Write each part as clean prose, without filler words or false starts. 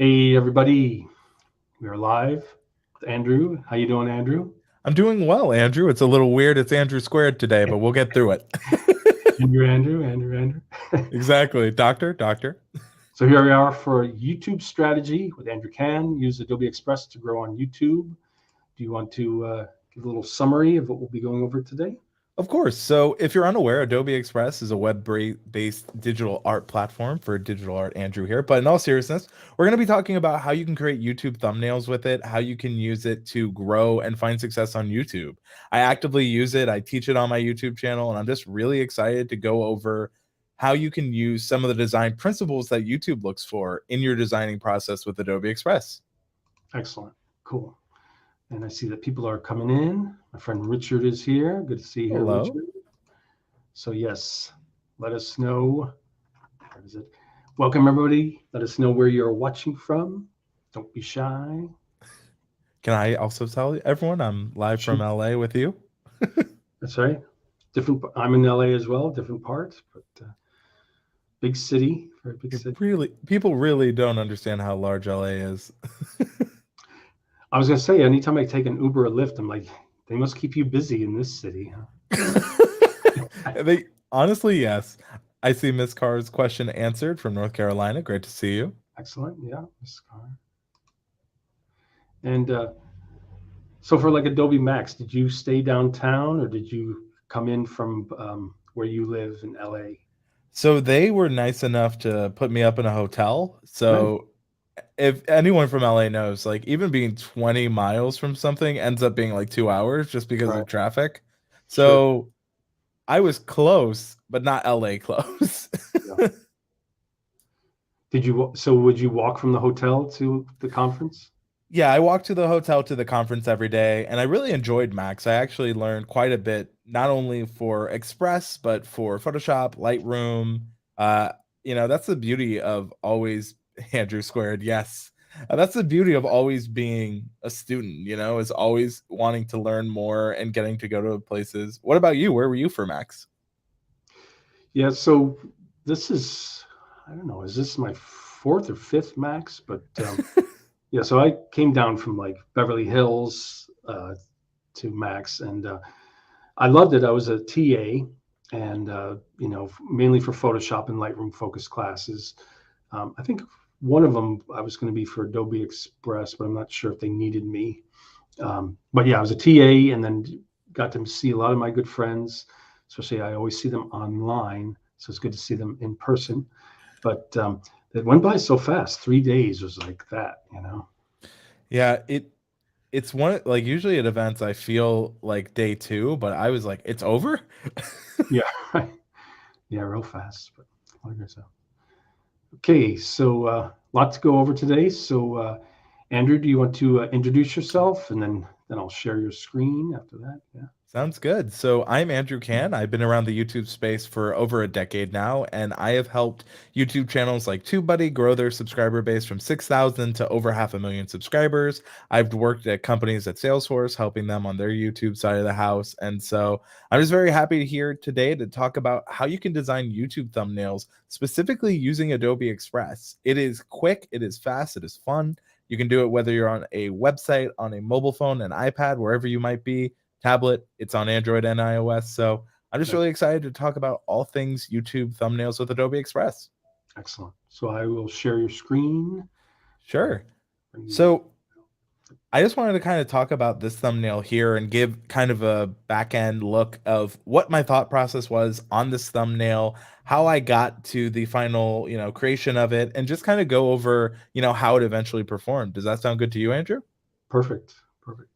Hey everybody, we are live with Andrew. How you doing, Andrew? I'm doing well, Andrew. It's a little weird. It's Andrew squared today, but we'll get through it. Andrew. Exactly. Doctor. So here we are for YouTube strategy with Andrew Can. Use Adobe Express to grow on YouTube. Do you want to give a little summary of what we'll be going over today? Of course. So, if you're unaware, Adobe Express is a web-based digital art platform for digital art, Andrew here. But in all seriousness, we're going to be talking about how you can create YouTube thumbnails with it, how you can use it to grow and find success on YouTube. I actively use it, I teach it on my YouTube channel, and I'm just really excited to go over how you can use some of the design principles that YouTube looks for in your designing process with Adobe Express. Excellent, cool. And I see that people are coming in. My friend Richard is here. Good to see you here, Hello. Richard. So yes, let us know. Where is it? Welcome everybody. Let us know where you're watching from. Don't be shy. Can I also tell everyone I'm live from Shoot. LA with you? That's right. Different. I'm in LA as well. Different parts, but big city, very big city. People really don't understand how large LA is. I was gonna say, anytime I take an Uber or Lyft, I'm like, they must keep you busy in this city, huh? They honestly, yes. I see Miss Carr's question answered from North Carolina. Great to see you. Excellent. Yeah, Miss Carr. And so for like Adobe Max, did you stay downtown or did you come in from where you live in LA? So they were nice enough to put me up in a hotel. Nice. So if anyone from LA knows, like even being 20 miles from something ends up being like 2 hours just because Right. of traffic. Sure. So I was close, but not LA close. Yeah. Did you? So would you walk from the hotel to the conference? Yeah, I walked to the hotel to the conference every day, and I really enjoyed Max. I actually learned quite a bit, not only for Express, but for Photoshop, Lightroom. Uh, that's the beauty of always Andrew Squared. Yes. That's the beauty of always being a student, is always wanting to learn more and getting to go to places. What about you? Where were you for Max? Yeah. So this is, I don't know, is this my fourth or fifth Max? But yeah, so I came down from like Beverly Hills to Max, and I loved it. I was a TA, and mainly for Photoshop and Lightroom focused classes. I think one of them I was going to be for Adobe Express, but I'm not sure if they needed me. But yeah, I was a TA, and then got to see a lot of my good friends. Especially, I always see them online, so it's good to see them in person. But it went by so fast. 3 days was like that. Yeah, it's one like usually at events I feel like day two, but I was like, it's over. Yeah, yeah, real fast. But like I said. Okay, so a lot to go over today. So Andrew, do you want to introduce yourself, and then I'll share your screen after that? Yeah. Sounds good. So I'm Andrew Can. I've been around the YouTube space for over a decade now, and I have helped YouTube channels like TubeBuddy grow their subscriber base from 6,000 to over 500,000 subscribers. I've worked at companies at Salesforce, helping them on their YouTube side of the house. And so I'm just very happy here today to talk about how you can design YouTube thumbnails, specifically using Adobe Express. It is quick, it is fast, it is fun. You can do it whether you're on a website, on a mobile phone, an iPad, wherever you might be tablet. It's on Android and iOS. So I'm just really excited to talk about all things YouTube thumbnails with Adobe Express. Excellent. So I will share your screen. Sure. So I just wanted to kind of talk about this thumbnail here and give kind of a back end look of what my thought process was on this thumbnail, how I got to the final, creation of it, and just kind of go over, how it eventually performed. Does that sound good to you, Andrew? Perfect. Perfect.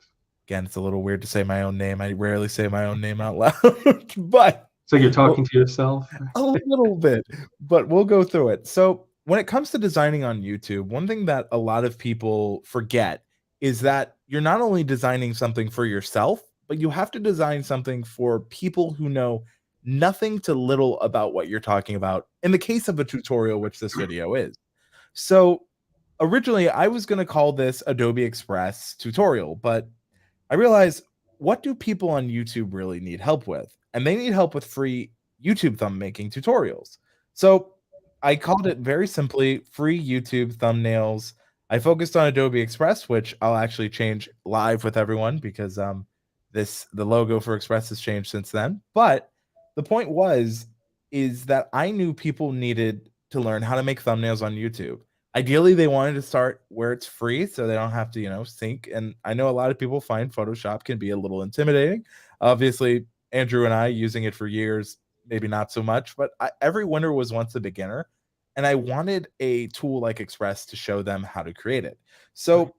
Again, it's a little weird to say my own name. I rarely say my own name out loud, but So you're talking to yourself? a little bit, but we'll go through it. So, when it comes to designing on YouTube, one thing that a lot of people forget is that you're not only designing something for yourself, but you have to design something for people who know nothing to little about what you're talking about in the case of a tutorial, which this video is. So, originally, I was going to call this Adobe Express tutorial, but I realized, what do people on YouTube really need help with? And they need help with free YouTube thumb making tutorials. So I called it very simply free YouTube thumbnails. I focused on Adobe Express, which I'll actually change live with everyone because the logo for Express has changed since then. But the point is that I knew people needed to learn how to make thumbnails on YouTube. Ideally, they wanted to start where it's free so they don't have to, sync. And I know a lot of people find Photoshop can be a little intimidating. Obviously, Andrew and I using it for years, maybe not so much, but every winner was once a beginner. And I wanted a tool like Express to show them how to create it. So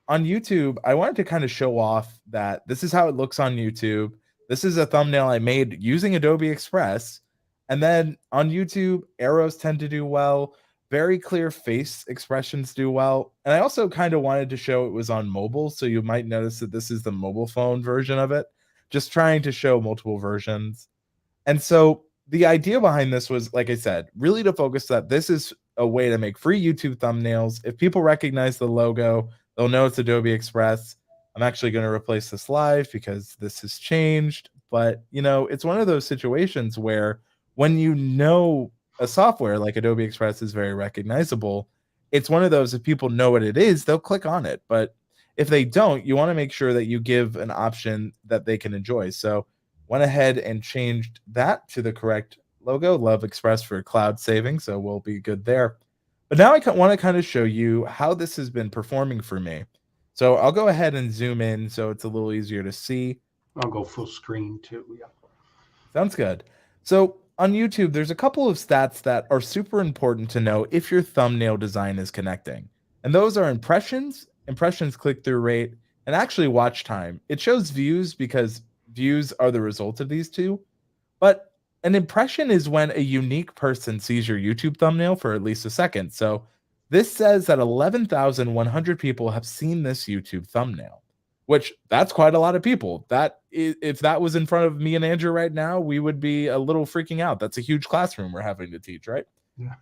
on YouTube, I wanted to kind of show off that this is how it looks on YouTube. This is a thumbnail I made using Adobe Express. And then on YouTube, arrows tend to do well. Very clear face expressions do well. And I also kind of wanted to show it was on mobile. So you might notice that this is the mobile phone version of it, just trying to show multiple versions. And so the idea behind this was, like I said, really to focus that this is a way to make free YouTube thumbnails. If people recognize the logo, they'll know it's Adobe Express. I'm actually going to replace this live because this has changed. But, it's one of those situations where when you know a software like Adobe Express is very recognizable, it's one of those, if people know what it is, they'll click on it. But if they don't, you want to make sure that you give an option that they can enjoy. So went ahead and changed that to the correct logo, Love Express for cloud saving, so we'll be good there. But now I want to kind of show you how this has been performing for me. So I'll go ahead and zoom in so it's a little easier to see. I'll go full screen too. Yeah. Sounds good. So on YouTube, there's a couple of stats that are super important to know if your thumbnail design is connecting. And those are impressions click-through rate, and actually watch time. It shows views because views are the result of these two. But an impression is when a unique person sees your YouTube thumbnail for at least a second. So this says that 11,100 people have seen this YouTube thumbnail, which that's quite a lot of people. That if that was in front of me and Andrew right now, we would be a little freaking out. That's a huge classroom we're having to teach, right? Yeah.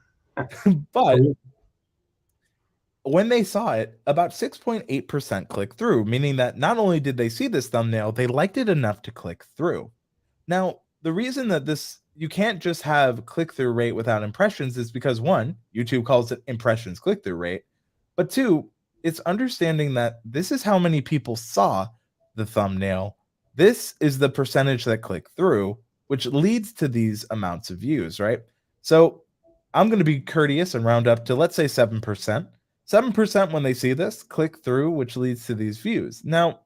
But when they saw it, about 6.8% click through, meaning that not only did they see this thumbnail, they liked it enough to click through. Now, the reason that you can't just have click-through rate without impressions is because, one, YouTube calls it impressions click-through rate, but two, it's understanding that this is how many people saw the thumbnail. This is the percentage that click through, which leads to these amounts of views, right? So I'm going to be courteous and round up to, let's say, 7%. 7% when they see this click through, which leads to these views. Now,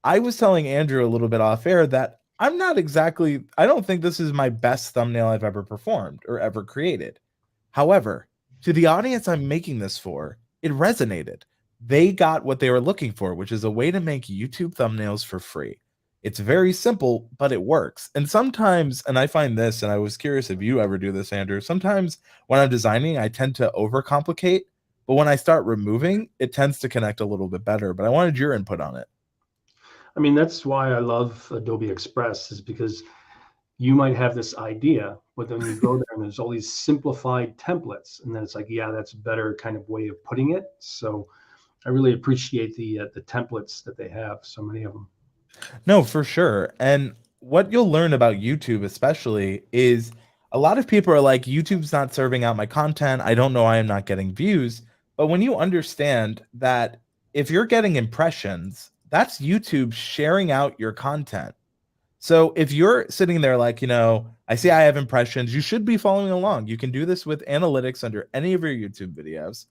I was telling Andrew a little bit off air that I don't think this is my best thumbnail I've ever performed or ever created. However, to the audience I'm making this for, it resonated. They got what they were looking for, which is a way to make YouTube thumbnails for free. It's very simple, but it works. And sometimes, and I find this, and I was curious if you ever do this, Andrew, sometimes when I'm designing, I tend to overcomplicate, but when I start removing, it tends to connect a little bit better. But I wanted your input on it. I mean, that's why I love Adobe Express, is because you might have this idea, but then you go there and there's all these simplified templates, and then it's like, yeah, that's a better kind of way of putting it. So I really appreciate the templates that they have, so many of them. No, for sure. And what you'll learn about YouTube especially is a lot of people are like, YouTube's not serving out my content. I don't know why I'm not getting views. But when you understand that if you're getting impressions, that's YouTube sharing out your content. So if you're sitting there like, I see I have impressions, you should be following along. You can do this with analytics under any of your YouTube videos.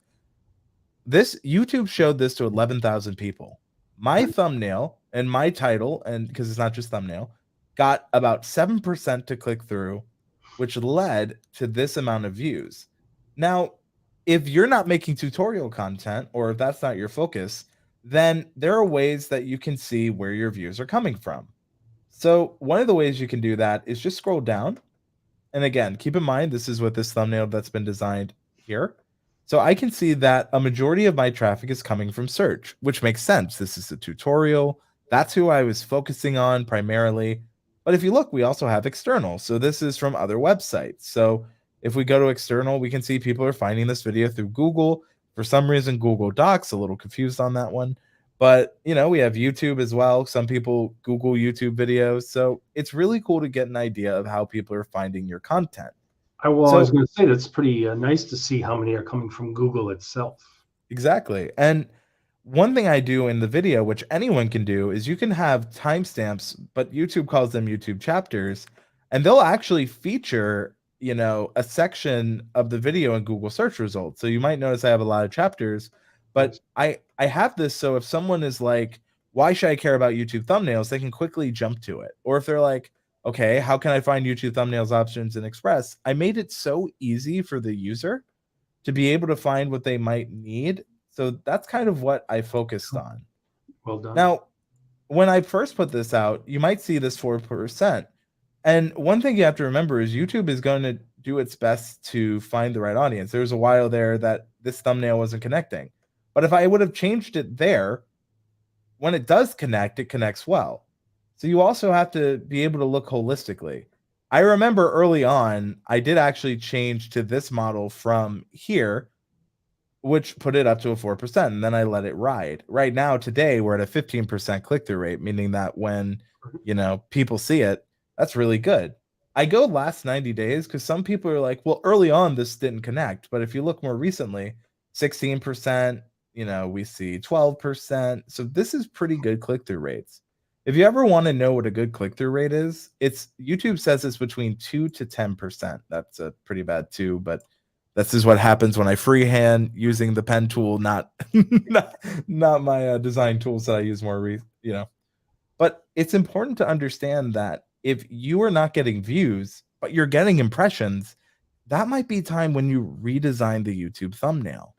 This YouTube showed this to 11,000 people. My thumbnail and my title, and because it's not just thumbnail, got about 7% to click through, which led to this amount of views. Now, if you're not making tutorial content, or if that's not your focus, then there are ways that you can see where your views are coming from. So one of the ways you can do that is just scroll down. And again, keep in mind, this is with this thumbnail that's been designed here. So I can see that a majority of my traffic is coming from search, which makes sense. This is a tutorial. That's who I was focusing on primarily. But if you look, we also have external. So this is from other websites. So if we go to external, we can see people are finding this video through Google. For some reason, Google Docs, a little confused on that one. But, we have YouTube as well. Some people Google YouTube videos. So it's really cool to get an idea of how people are finding your content. I was going to say, that's pretty nice to see how many are coming from Google itself. Exactly. And one thing I do in the video, which anyone can do, is you can have timestamps, but YouTube calls them YouTube chapters, and they'll actually feature, a section of the video in Google search results. So you might notice I have a lot of chapters, but Nice. I have this so if someone is like, why should I care about YouTube thumbnails? They can quickly jump to it. Or if they're like, okay, how can I find YouTube thumbnails options in Express? I made it so easy for the user to be able to find what they might need. So that's kind of what I focused Cool. on. Well done. Now, when I first put this out, you might see this 4%. And one thing you have to remember is YouTube is going to do its best to find the right audience. There was a while there that this thumbnail wasn't connecting. But if I would have changed it there, when it does connect, it connects well. So you also have to be able to look holistically. I remember early on, I did actually change to this model from here, which put it up to a 4%, and then I let it ride. Right now, today, we're at a 15% click-through rate, meaning that when, people see it, that's really good. I go last 90 days because some people are like, well, early on, this didn't connect. But if you look more recently, 16%, we see 12%. So this is pretty good click-through rates. If you ever want to know what a good click-through rate is, YouTube says it's between 2 to 10%. That's a pretty bad 2, but this is what happens when I freehand using the pen tool, not not my design tools that I use more. But it's important to understand that if you are not getting views, but you're getting impressions, that might be time when you redesign the YouTube thumbnail,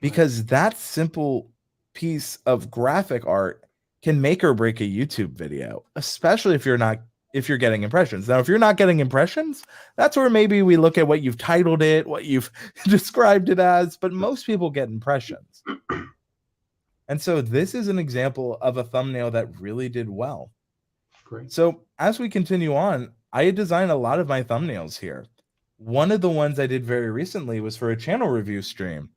because that simple piece of graphic art can make or break a YouTube video, especially if you're getting impressions. Now, if you're not getting impressions, that's where maybe we look at what you've titled it, what you've described it as, but most people get impressions. And so this is an example of a thumbnail that really did well. Great. So as we continue on, I designed a lot of my thumbnails here. One of the ones I did very recently was for a channel review stream.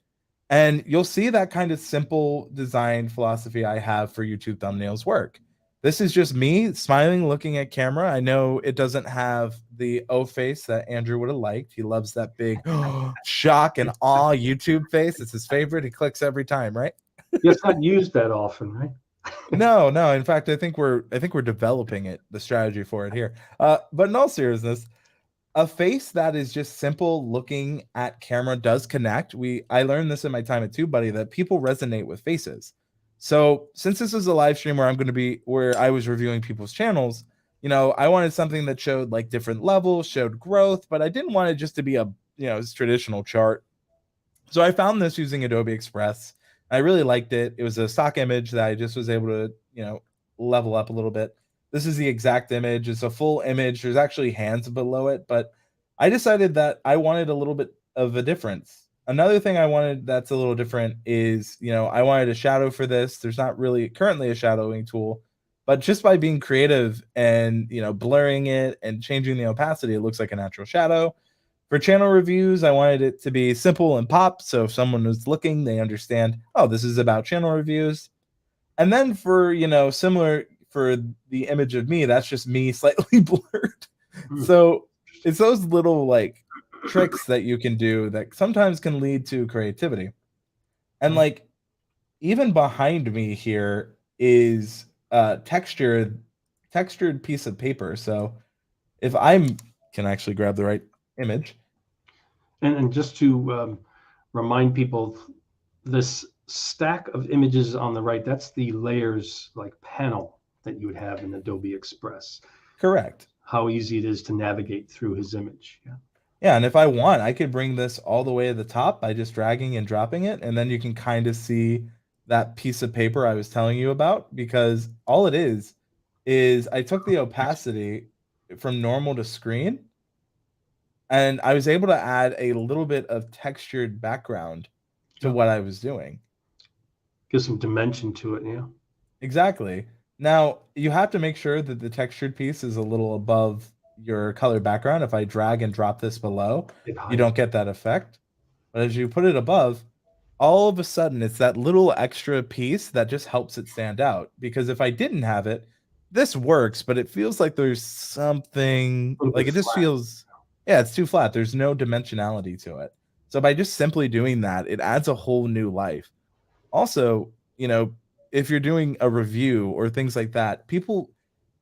And you'll see that kind of simple design philosophy I have for YouTube thumbnails work. This is just me smiling, looking at camera. I know it doesn't have the O face that Andrew would have liked. He loves that big shock and awe YouTube face. It's his favorite. He clicks every time, right? It's not used that often, right? No. In fact, I think we're developing the strategy for it here. But in all seriousness, a face that is just simple looking at camera does connect. I learned this in my time at TubeBuddy that people resonate with faces. So since this is a live stream where I was reviewing people's channels, I wanted something that showed like different levels, showed growth, but I didn't want it just to be a traditional chart. So I found this using Adobe Express. I really liked it. It was a stock image that I just was able to level up a little bit. This is the exact image. It's a full image. There's actually hands below it, but I decided that I wanted a little bit of a difference. Another thing I wanted that's a little different is, I wanted a shadow for this. There's not really currently a shadowing tool, but just by being creative and, blurring it and changing the opacity, it looks like a natural shadow. For channel reviews, I wanted it to be simple and pop. So if someone was looking, they understand, oh, this is about channel reviews. And then for, similar for the image of me, that's just me slightly blurred. So it's those little like tricks that you can do that sometimes can lead to creativity. And like even behind me here is a textured piece of paper. So if I can actually grab the right image. And just to remind people, this stack of images on the right, that's the layers like panel that you would have in Adobe Express. Correct. How easy it is to navigate through his image. Yeah. Yeah, and if I want, I could bring this all the way to the top by just dragging and dropping it, and then you can kind of see that piece of paper I was telling you about, because all it is I took the opacity from normal to screen, and I was able to add a little bit of textured background to what I was doing. Give some dimension to it, yeah. Exactly. Now, you have to make sure that the textured piece is a little above your color background. If I drag and drop this below, you don't get that effect. But as you put it above, all of a sudden it's that little extra piece that just helps it stand out. Because if I didn't have it, this works, but it feels like there's something like it just feels, it's too flat. There's no dimensionality to it. So by just simply doing that, it adds a whole new life. Also, if you're doing a review or things like that, people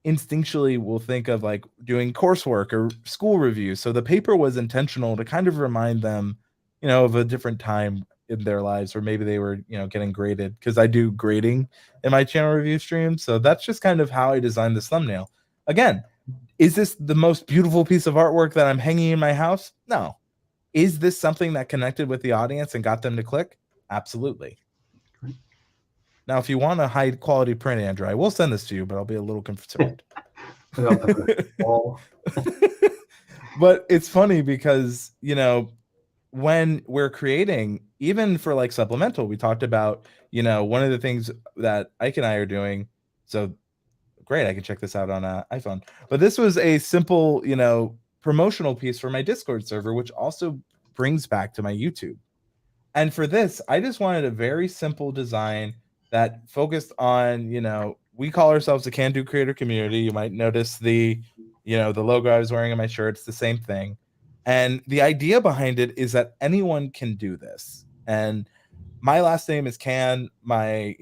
instinctually will think of like doing coursework or school reviews. So the paper was intentional to kind of remind them, of a different time in their lives, or maybe they were, getting graded, because I do grading in my channel review stream. So that's just kind of how I designed this thumbnail. Again, is this the most beautiful piece of artwork that I'm hanging in my house? No. Is this something that connected with the audience and got them to click? Absolutely. Great. Now, if you want a high quality print, Andrew, I will send this to you, but I'll be a little concerned. But it's funny because, when we're creating, even for like supplemental, we talked about, one of the things that Ike and I are doing. So great, I can check this out on an iPhone. But this was a simple, promotional piece for my Discord server, which also brings back to my YouTube. And for this, I just wanted a very simple design that focused on, we call ourselves a Can Do Creator Community. You might notice the logo I was wearing on my shirt. It's the same thing. And the idea behind it is that anyone can do this. And my last name is Can. My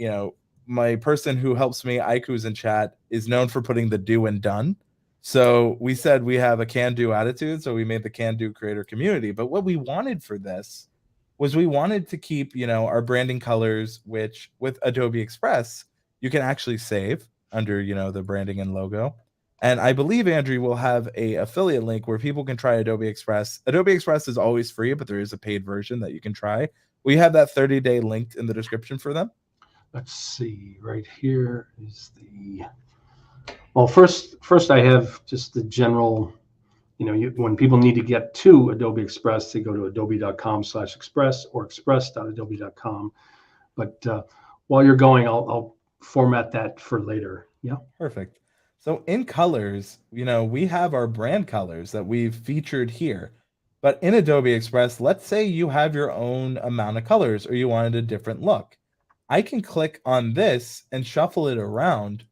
person who helps me, Ike, who's in chat, is known for putting the do and done. So we said we have a can-do attitude, so we made the Can-Do Creator Community. But what we wanted for this was we wanted to keep, our branding colors, which with Adobe Express, you can actually save under, the branding and logo. And I believe, Andrew, will have a affiliate link where people can try Adobe Express. Adobe Express is always free, but there is a paid version that you can try. We have that 30-day linked in the description for them. Let's see, right here is the, well, first I have just the general, when people need to get to Adobe Express, they go to adobe.com/express or express.adobe.com. But while you're going, I'll format that for later. Yeah. Perfect. So in colors, we have our brand colors that we've featured here. But in Adobe Express, let's say you have your own amount of colors or you wanted a different look. I can click on this and shuffle it around,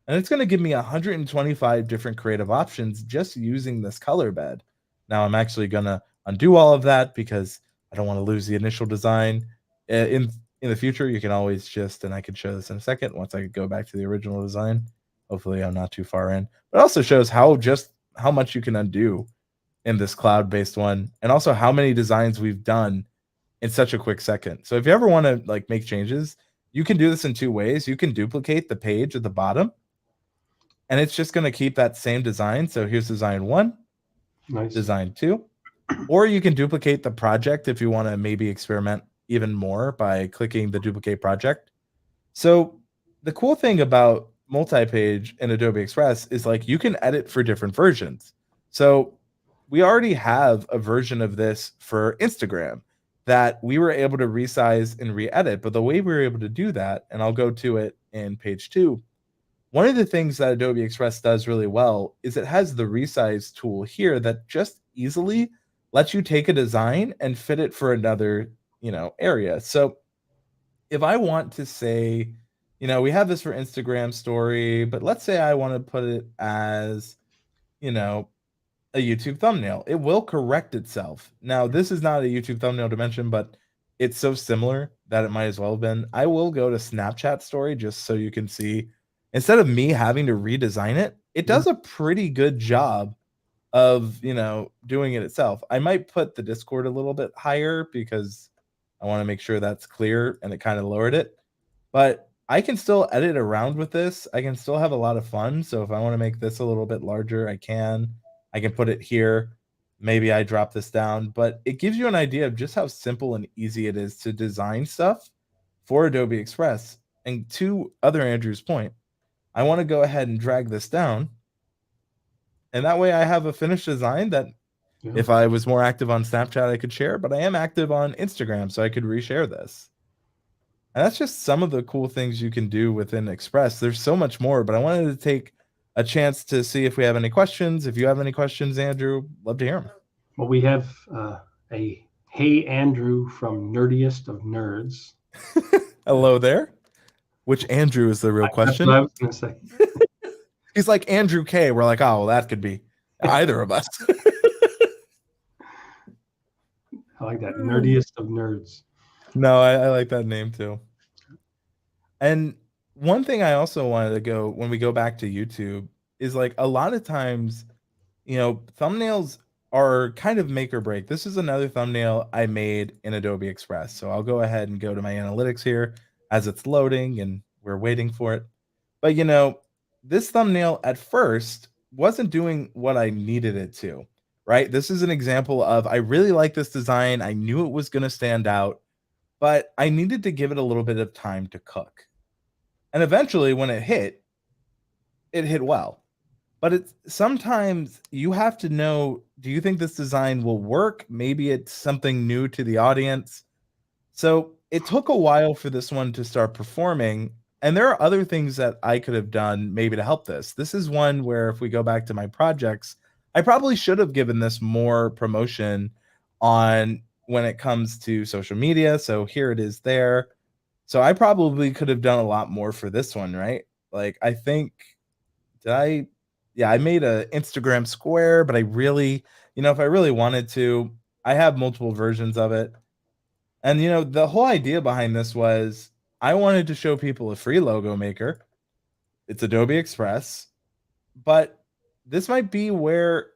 and it's going to give me 125 different creative options just using this color bed. Now I'm actually going to undo all of that because I don't want to lose the initial design. In the future, you can always just, and I can show this in a second once I go back to the original design. Hopefully I'm not too far in. But it also shows how much you can undo in this cloud-based one, and also how many designs we've done in such a quick second. So if you ever want to like make changes, you can do this in two ways. You can duplicate the page at the bottom, and it's just going to keep that same design. So here's design 1, Nice. Design 2, or you can duplicate the project if you want to maybe experiment even more by clicking the duplicate project. So the cool thing about multi-page in Adobe Express is like you can edit for different versions. So we already have a version of this for Instagram that we were able to resize and re-edit. But the way we were able to do that, and I'll go to it in page 2, one of the things that Adobe Express does really well is it has the resize tool here that just easily lets you take a design and fit it for another, area. So if I want to say, we have this for Instagram story, but let's say I want to put it as, a YouTube thumbnail. It will correct itself. Now, this is not a YouTube thumbnail dimension, but it's so similar that it might as well have been. I will go to Snapchat story just so you can see. Instead of me having to redesign it, it does a pretty good job of, doing it itself. I might put the Discord a little bit higher because I want to make sure that's clear, and it kind of lowered it. But I can still edit around with this. I can still have a lot of fun. So if I want to make this a little bit larger, I can. I can put it here. Maybe I drop this down, but it gives you an idea of just how simple and easy it is to design stuff for Adobe Express. And to other Andrew's point, I want to go ahead and drag this down. And that way I have a finished design that if I was more active on Snapchat, I could share, but I am active on Instagram, so I could reshare this. And that's just some of the cool things you can do within Express. There's so much more, but I wanted to take a chance to see if we have any questions. If you have any questions, Andrew, love to hear them. Well, we have a Hey Andrew from Nerdiest of Nerds. Hello there. Which Andrew is the real question? That's what I was going to say. He's like Andrew K. We're like, oh, well, that could be either of us. I like that. Nerdiest of Nerds. No, I like that name too. And one thing I also wanted to go when we go back to YouTube is like a lot of times, thumbnails are kind of make or break. This is another thumbnail I made in Adobe Express. So I'll go ahead and go to my analytics here as it's loading and we're waiting for it. But this thumbnail at first wasn't doing what I needed it to, right? This is an example of I really like this design. I knew it was going to stand out, but I needed to give it a little bit of time to cook. And eventually when it hit well. But it's sometimes you have to know, do you think this design will work? Maybe it's something new to the audience. So it took a while for this one to start performing. And there are other things that I could have done maybe to help this. This is one where if we go back to my projects, I probably should have given this more promotion on when it comes to social media. So here it is there. So I probably could have done a lot more for this one, right? Like I think did I yeah, I made a Instagram square, but I really, if I really wanted to, I have multiple versions of it. And the whole idea behind this was I wanted to show people a free logo maker. It's Adobe Express, but this might be where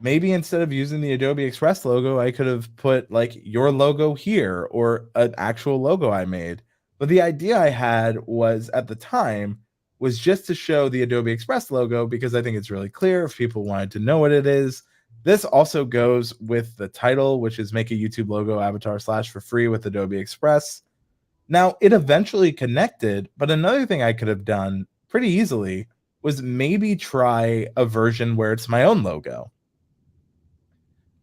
maybe instead of using the Adobe Express logo, I could have put like your logo here or an actual logo I made. But the idea I had was at the time was just to show the Adobe Express logo because I think it's really clear if people wanted to know what it is. This also goes with the title, which is make a YouTube logo avatar / for free with Adobe Express. Now, it eventually connected, but another thing I could have done pretty easily was maybe try a version where it's my own logo.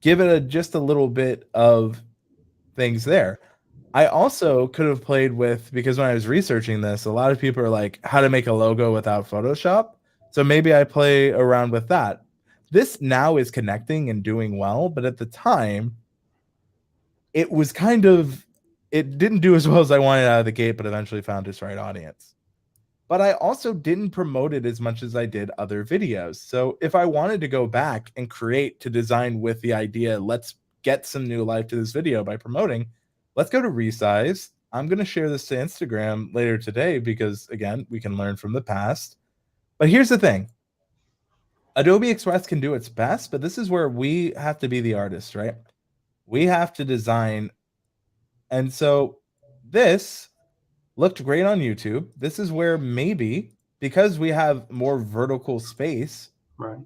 Give it just a little bit of things there. I also could have played with, because when I was researching this, a lot of people are like, how to make a logo without Photoshop. So maybe I play around with that. This now is connecting and doing well, but at the time, it was it didn't do as well as I wanted out of the gate, but eventually found its right audience. But I also didn't promote it as much as I did other videos. So if I wanted to go back and create to design with the idea, let's get some new life to this video by promoting, let's go to resize. I'm going to share this to Instagram later today because, again, we can learn from the past. But here's the thing. Adobe Express can do its best, but this is where we have to be the artist, right? We have to design. And so this looked great on YouTube. This is where maybe, because we have more vertical space, Right.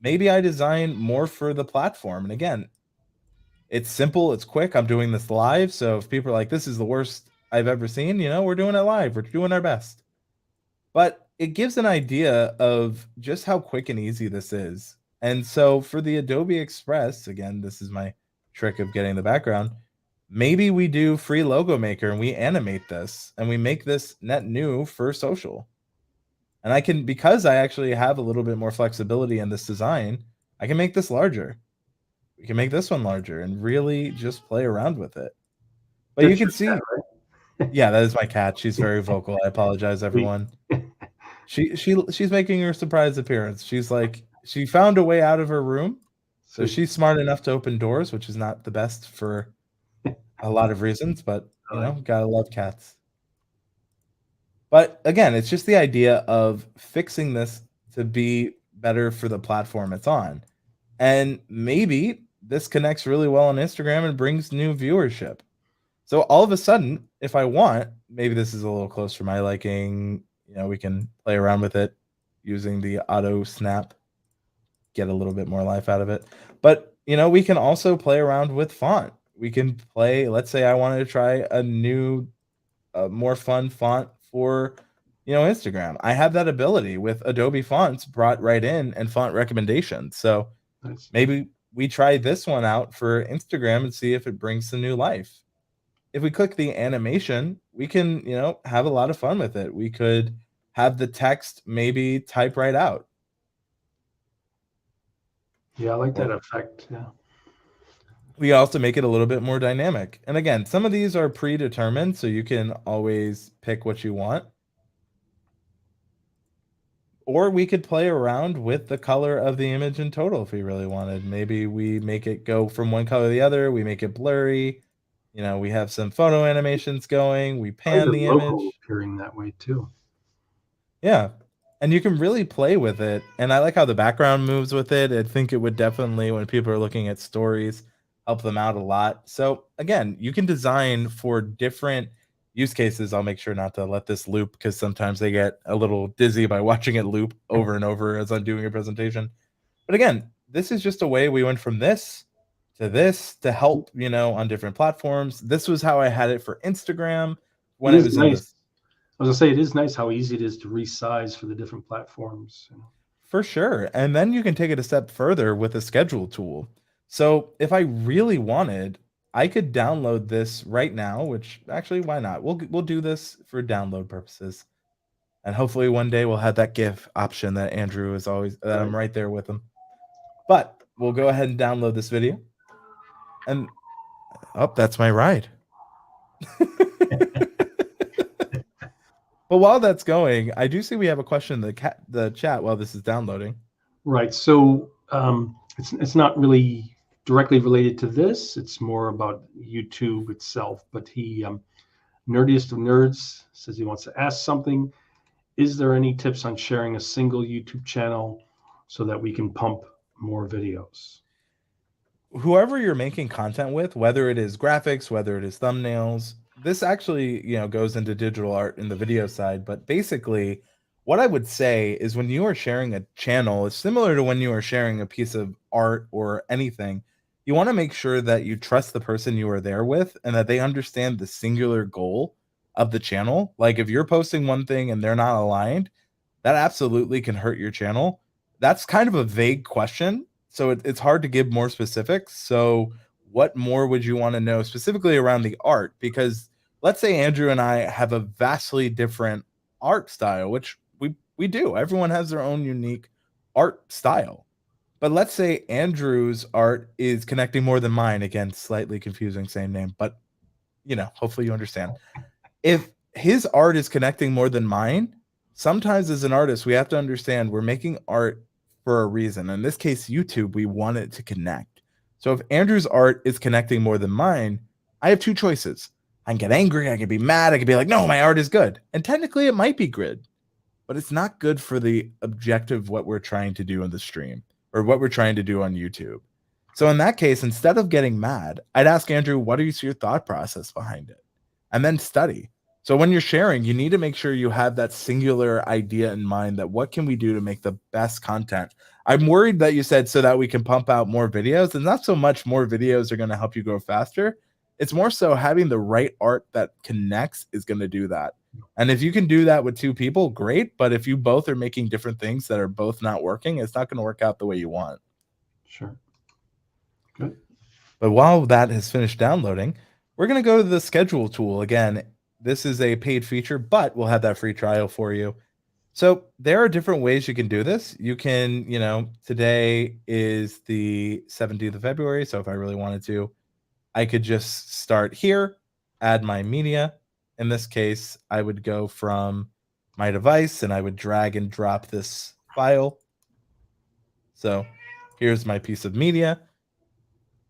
maybe I design more for the platform. And again, it's simple, it's quick. I'm doing this live. So if people are like, this is the worst I've ever seen, we're doing it live. We're doing our best. But it gives an idea of just how quick and easy this is. And so for the Adobe Express, again, this is my trick of getting the background. Maybe we do free logo maker and we animate this and we make this net new for social. And I can, because I actually have a little bit more flexibility in this design, I can make this larger. We can make this one larger and really just play around with it. But That's you can your see, cat, right? yeah, that is my cat. She's very vocal. I apologize, everyone. She's making her surprise appearance. She's like, she found a way out of her room. So she's smart enough to open doors, which is not the best for a lot of reasons, but gotta love cats. But again, it's just the idea of fixing this to be better for the platform it's on. And maybe this connects really well on Instagram and brings new viewership. So all of a sudden, if I want, maybe this is a little close for my liking, we can play around with it using the auto snap, get a little bit more life out of it. But, we can also play around with font. We can play, let's say I wanted to try a new, more fun font for, Instagram. I have that ability with Adobe fonts brought right in and font recommendations. So Nice. maybe we try this one out for Instagram and see if it brings some new life. If we click the animation, we can, have a lot of fun with it. We could have the text maybe type right out. Yeah, I like that effect. Yeah. We also make it a little bit more dynamic. And again, some of these are predetermined, so you can always pick what you want. Or we could play around with the color of the image in total if we really wanted. Maybe we make it go from one color to the other. We make it blurry. we have some photo animations going. We I like pan the the logo image. appearing that way too. Yeah. And you can really play with it. And I like how the background moves with it. I think it would definitely, when people are looking at stories, help them out a lot. So again, you can design for different use cases. I'll make sure not to let this loop because sometimes they get a little dizzy by watching it loop over and over as I'm doing a presentation. But again, this is just a way we went from this to help, on different platforms. This was how I had it for Instagram It when I is was in nice. this. I was gonna say it is nice how easy it is to resize for the different platforms. For sure. And then you can take it a step further with a schedule tool. So if I really wanted, I could download this right now, which actually, why not? We'll do this for download purposes. And hopefully one day we'll have that GIF option that Andrew is always that I'm Right. right there with him. But we'll go ahead and download this video. And oh, that's my ride. But while that's going, I do see we have a question in the chat while this is downloading. Right. So it's not really directly related to this. It's more about YouTube itself. But Nerdiest of Nerds says he wants to ask something. Is there any tips on sharing a single YouTube channel so that we can pump more videos? Whoever you're making content with, whether it is graphics, whether it is thumbnails, this actually, goes into digital art in the video side. But basically, what I would say is when you are sharing a channel, it's similar to when you are sharing a piece of art or anything. You want to make sure that you trust the person you are there with and that they understand the singular goal of the channel. Like if you're posting one thing and they're not aligned, that absolutely can hurt your channel. That's kind of a vague question, so it's hard to give more specifics. So, what more would you want to know specifically around the art? Because let's say Andrew and I have a vastly different art style, which we do. Everyone has their own unique art style. But let's say Andrew's art is connecting more than mine. Again, slightly confusing, same name, but hopefully you understand. If his art is connecting more than mine, sometimes as an artist, we have to understand we're making art for a reason. In this case, YouTube, we want it to connect. So if Andrew's art is connecting more than mine, I have two choices. I can get angry, I can be mad, I can be like, no, my art is good. And technically it might be good, but it's not good for the objective what we're trying to do in the stream or what we're trying to do on YouTube. So in that case, instead of getting mad, I'd ask Andrew, what is your thought process behind it? And then study. So when you're sharing, you need to make sure you have that singular idea in mind that what can we do to make the best content? I'm worried that you said so that we can pump out more videos, and not so much more videos are going to help you grow faster. It's more so having the right art that connects is going to do that. And if you can do that with two people, great. But if you both are making different things that are both not working, it's not going to work out the way you want. Sure. Good. But while that has finished downloading, we're going to go to the schedule tool. Again, this is a paid feature, but we'll have that free trial for you. So there are different ways you can do this. You can, today is the 17th of February. So if I really wanted to, I could just start here, add my media. In this case, I would go from my device and I would drag and drop this file. So here's my piece of media.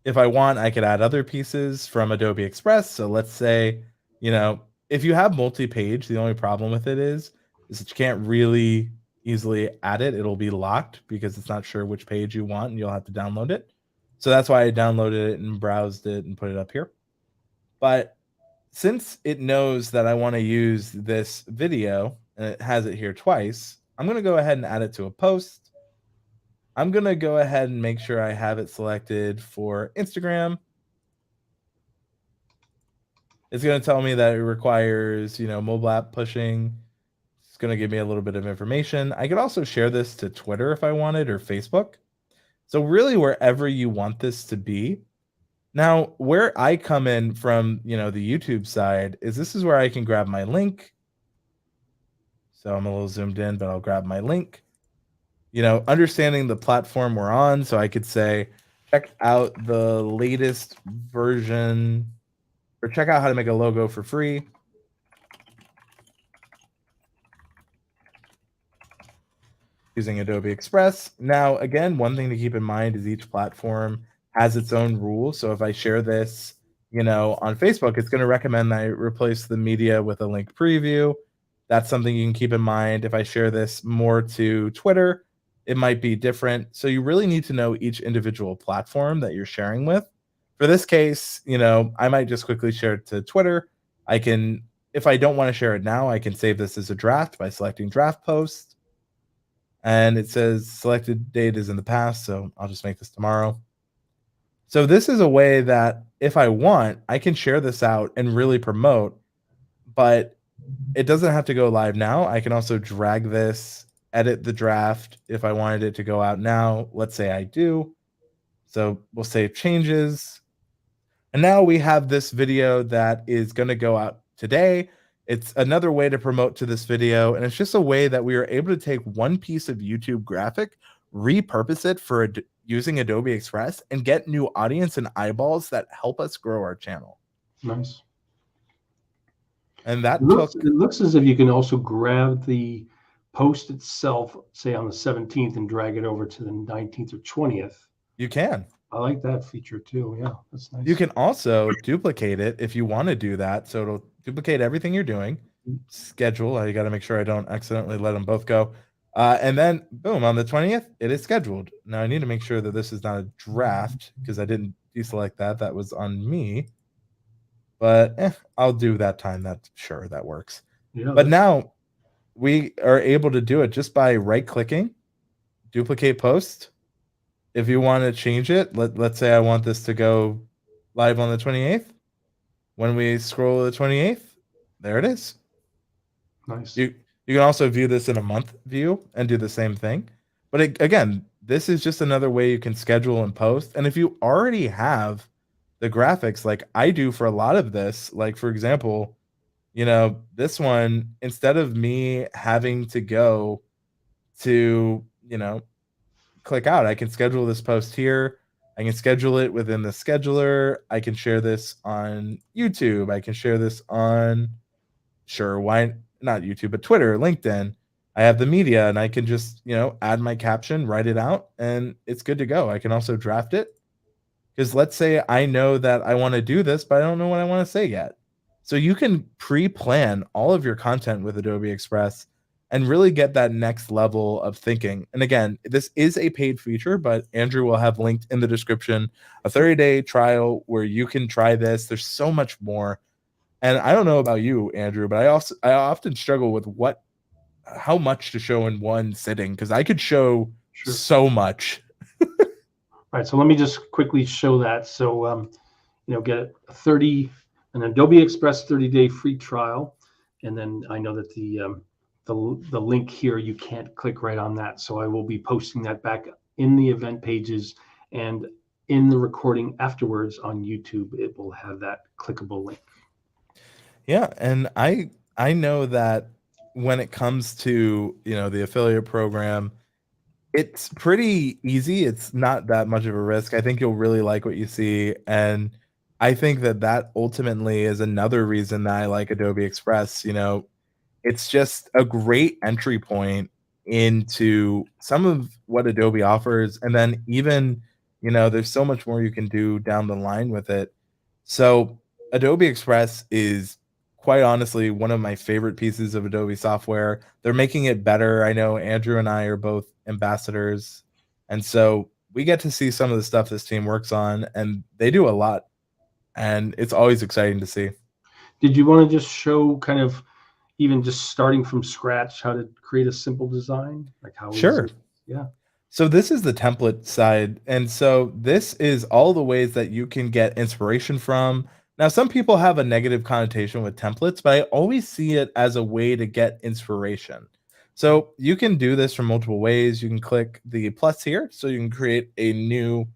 If I want, I could add other pieces from Adobe Express. So let's say, if you have multi-page, the only problem with it is that you can't really easily add it. It'll be locked because it's not sure which page you want and you'll have to download it. So that's why I downloaded it and browsed it and put it up here. But since it knows that I want to use this video and it has it here twice, I'm going to go ahead and add it to a post. I'm going to go ahead and make sure I have it selected for Instagram. It's going to tell me that it requires, mobile app pushing. It's going to give me a little bit of information. I could also share this to Twitter if I wanted or Facebook. So really wherever you want this to be. Now, where I come in from, the YouTube side is this is where I can grab my link. So I'm a little zoomed in, but I'll grab my link. Understanding the platform we're on. So I could say, check out the latest version or check out how to make a logo for free. Using Adobe Express. Now, again, one thing to keep in mind is each platform has its own rules. So if I share this on Facebook, it's going to recommend that I replace the media with a link preview. That's something you can keep in mind. If I share this more to Twitter, it might be different. So you really need to know each individual platform that you're sharing with. For this case, I might just quickly share it to Twitter. I can, if I don't want to share it now, I can save this as a draft by selecting draft post. And it says selected date is in the past, so I'll just make this tomorrow. So this is a way that if I want, I can share this out and really promote, but it doesn't have to go live now. I can also drag this, edit the draft if I wanted it to go out now. Let's say I do. So we'll save changes. And now we have this video that is going to go out today. It's another way to promote to this video. And it's just a way that we are able to take one piece of YouTube graphic, repurpose it for using Adobe Express, and get new audience and eyeballs that help us grow our channel. Nice. And that it looks as if you can also grab the post itself, say on the 17th, and drag it over to the 19th or 20th. You can. I like that feature too. Yeah, that's nice. You can also duplicate it if you want to do that. So it'll duplicate everything you're doing. Schedule. I got to make sure I don't accidentally let them both go. And then, boom, on the 20th, it is scheduled. Now, I need to make sure that this is not a draft because I didn't deselect that. That was on me. But I'll do that time. Sure, that works. Yeah, but now we are able to do it just by right-clicking, duplicate post. If you want to change it, let's say I want this to go live on the 28th. When we scroll to the 28th, there it is. Nice. You can also view this in a month view and do the same thing. But again, this is just another way you can schedule and post. And if you already have the graphics like I do for a lot of this, like for example, this one, instead of me having to go to, click out, I can schedule this post here. I can schedule it within the scheduler. I can share this on YouTube. I can share this on, why not YouTube, but Twitter, LinkedIn. I have the media and I can just, add my caption, write it out, and it's good to go. I can also draft it because let's say I know that I want to do this, but I don't know what I want to say yet. So you can pre-plan all of your content with Adobe Express and really get that next level of thinking. And again, this is a paid feature, but Andrew will have linked in the description a 30-day trial where you can try this. There's so much more. And I don't know about you, Andrew, but I often struggle with how much to show in one sitting because I could show so much. All right, so let me just quickly show that. So, get an Adobe Express 30-day free trial, and then I know that the link here, you can't click right on that. So I will be posting that back in the event pages, and in the recording afterwards on YouTube, it will have that clickable link. Yeah, and I know that when it comes to, the affiliate program, it's pretty easy. It's not that much of a risk. I think you'll really like what you see. And I think that ultimately is another reason that I like Adobe Express. It's just a great entry point into some of what Adobe offers. And then even, there's so much more you can do down the line with it. So Adobe Express is quite honestly one of my favorite pieces of Adobe software. They're making it better. I know Andrew and I are both ambassadors. And so we get to see some of the stuff this team works on, and they do a lot. And it's always exciting to see. Did you want to just show kind of even just starting from scratch how to create a simple design? Like how? Sure. Yeah. So this is the template side. And so this is all the ways that you can get inspiration from. Now, some people have a negative connotation with templates, but I always see it as a way to get inspiration. So you can do this from multiple ways. You can click the plus here, so you can create a new,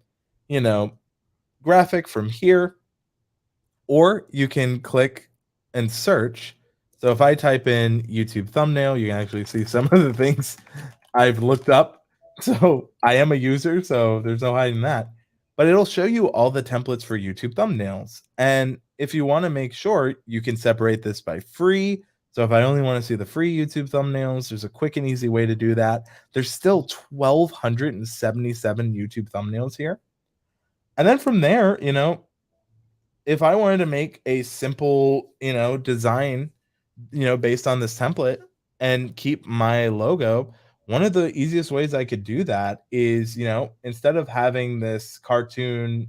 graphic from here, or you can click and search. So if I type in YouTube thumbnail, you can actually see some of the things I've looked up. So I am a user, so there's no hiding that. But it'll show you all the templates for YouTube thumbnails. And if you want to make sure, you can separate this by free. So if I only want to see the free YouTube thumbnails, there's a quick and easy way to do that. There's still 1,277 YouTube thumbnails here. And then from there, if I wanted to make a simple, design, based on this template and keep my logo, one of the easiest ways I could do that is, instead of having this cartoon,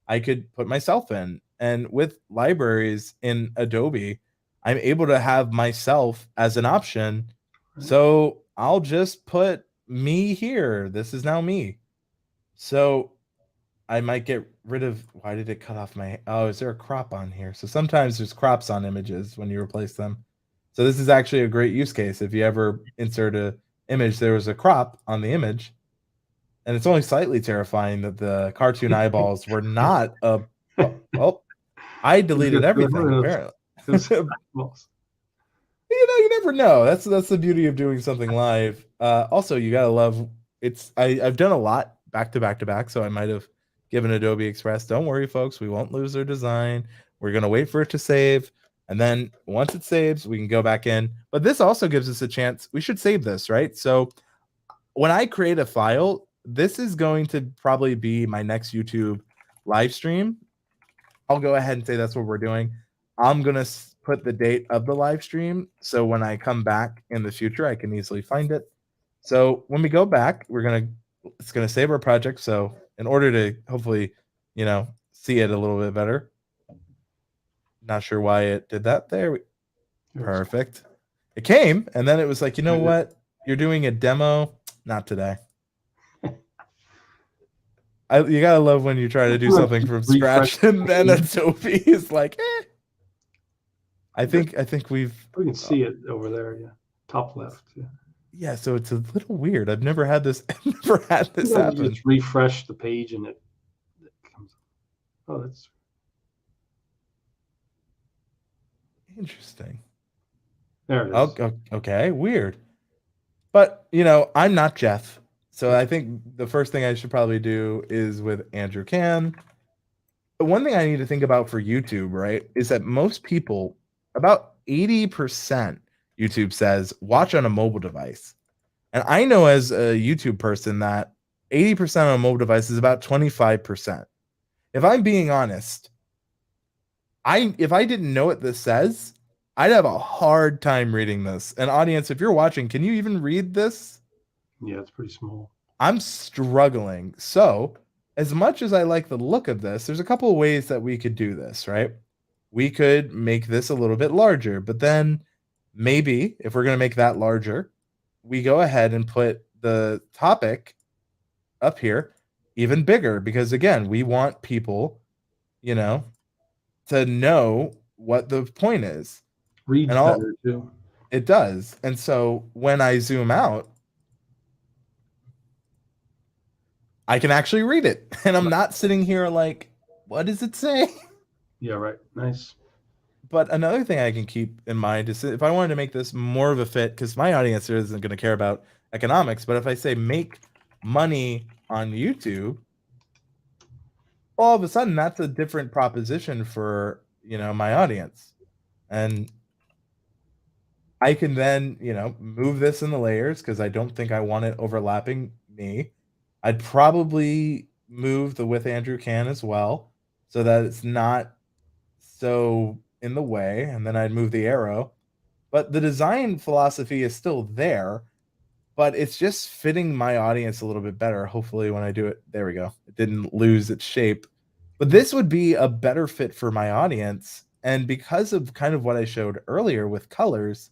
I could put myself in. And with libraries in Adobe, I'm able to have myself as an option. Right. So I'll just put me here. This is now me. So I might get rid of, why did it cut off my, oh, is there a crop on here? So sometimes there's crops on images when you replace them. So this is actually a great use case. If you ever insert a image, there was a crop on the image, and it's only slightly terrifying that the cartoon eyeballs were not a, well, I deleted everything apparently. You never know. That's the beauty of doing something live. Also, you gotta love it's. I've done a lot back to back to back, so I might have given Adobe Express. Don't worry, folks. We won't lose their design. We're gonna wait for it to save, and then once it saves, we can go back in. But this also gives us a chance. We should save this, right? So when I create a file, this is going to probably be my next YouTube live stream. I'll go ahead and say that's what we're doing. I'm gonna put the date of the live stream, so when I come back in the future, I can easily find it. So when we go back, it's gonna save our project. So in order to hopefully, see it a little bit better. Not sure why it did that. Perfect. It came, and then it was like, you know what? You're doing a demo. Not today. You gotta love when you try to do something from scratch, and then Adobe is like, eh. I think we can see it over there. Yeah, top left. Yeah. Yeah, so it's a little weird. I've never had this. Happen. You just refresh the page and it comes. Oh, that's interesting. There it is. Okay, weird. But I'm not Jeff, so I think the first thing I should probably do is with Andrew Kavanagh. One thing I need to think about for YouTube, right, is that most people, about 80%, YouTube says, watch on a mobile device. And I know as a YouTube person that 80% on a mobile device is about 25%. If I'm being honest, if I didn't know what this says, I'd have a hard time reading this. And audience, if you're watching, can you even read this? Yeah, it's pretty small. I'm struggling. So as much as I like the look of this, there's a couple of ways that we could do this, right? We could make this a little bit larger, but then maybe if we're going to make that larger, we go ahead and put the topic up here even bigger, because again, we want people, to know what the point is. Reads better too. It does. And so when I zoom out, I can actually read it, and I'm not sitting here like, what does it say? Yeah, right. Nice. But another thing I can keep in mind is if I wanted to make this more of a fit, because my audience isn't going to care about economics, but if I say make money on YouTube, all of a sudden that's a different proposition for, my audience. And I can then, move this in the layers, because I don't think I want it overlapping me. I'd probably move the with Andrew Kavanagh as well, so that it's not so in the way, and then I'd move the arrow. But the design philosophy is still there, but it's just fitting my audience a little bit better. Hopefully when I do it, there we go. It didn't lose its shape. But this would be a better fit for my audience. And because of kind of what I showed earlier with colors,